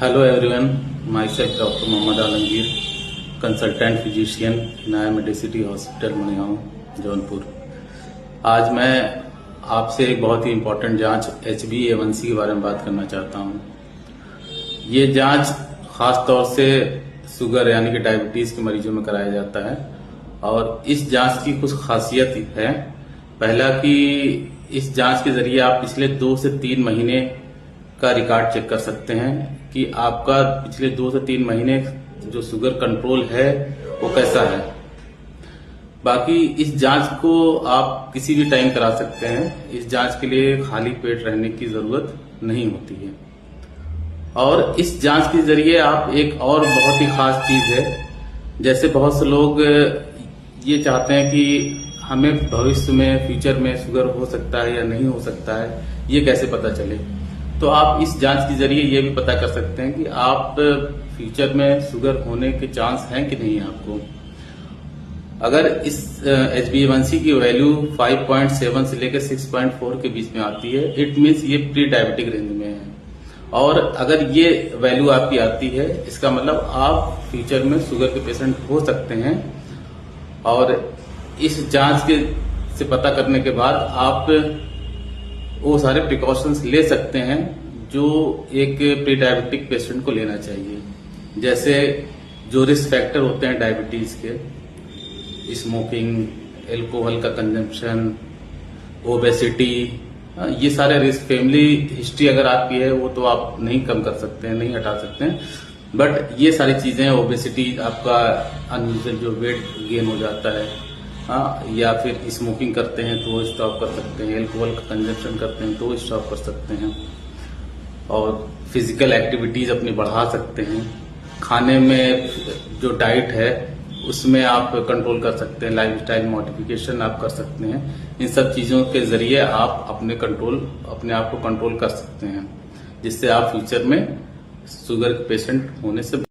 Hello everyone, myself Dr. Mohammad Alamgir, consultant physician नाया Medicity hospital मणिगांव Jaunpur. आज मैं आपसे एक बहुत ही इम्पोर्टेंट जांच HbA1c के बारे में बात करना चाहता हूं। ये जांच खास तौर से शुगर यानी कि डायबिटीज के मरीजों में कराया जाता है और इस जांच की कुछ खासियत है। पहला कि इस जांच के जरिए आप पिछले 2 से 3 महीने का रिकॉर्ड चेक कर सकते हैं कि आपका पिछले 2 से 3 महीने जो शुगर कंट्रोल है वो कैसा है। बाकी इस जांच को आप किसी भी टाइम करा सकते हैं। इस जांच के लिए खाली पेट रहने की जरूरत नहीं होती है। और इस जांच के जरिए आप एक और बहुत ही खास चीज है, जैसे बहुत से लोग ये चाहते हैं कि हमें भविष्य में फ्यूचर में शुगर हो सकता है या नहीं हो सकता है, ये कैसे पता चले। तो आप इस जांच के जरिए ये भी पता कर सकते हैं कि आप फ्यूचर में शुगर होने के चांस हैं कि नहीं आपको। अगर इस HbA1c की वैल्यू 5.7 से लेकर 6.4 के बीच में आती है, इट मीन्स ये प्री डायबिटिक रेंज में है। और अगर ये वैल्यू आपकी आती है, इसका मतलब आप फ्यूचर में शुगर के पेशेंट हो सकते हैं। और इस जांच के से पता करने के बाद आप वो सारे प्रिकॉशंस ले सकते हैं जो एक प्री डायबिटिक पेशेंट को लेना चाहिए। जैसे जो रिस्क फैक्टर होते हैं डायबिटीज के, स्मोकिंग, एल्कोहल का कंजम्पशन, ओबेसिटी, ये सारे रिस्क, फैमिली हिस्ट्री अगर आपकी है वो तो आप नहीं कम कर सकते हैं, नहीं हटा सकते हैं। बट ये सारी चीजें, ओबेसिटी, आपका अनयूजुअल जो वेट गेन हो जाता है, या फिर स्मोकिंग करते हैं तो स्टॉप कर सकते हैं, एल्कोहल का कंजप्शन करते हैं तो स्टॉप कर सकते हैं, और फिजिकल एक्टिविटीज अपनी बढ़ा सकते हैं। खाने में जो डाइट है उसमें आप कंट्रोल कर सकते हैं, लाइफस्टाइल मॉडिफिकेशन आप कर सकते हैं। इन सब चीजों के जरिए आप अपने आप को कंट्रोल कर सकते हैं, जिससे आप फ्यूचर में शुगर पेशेंट होने से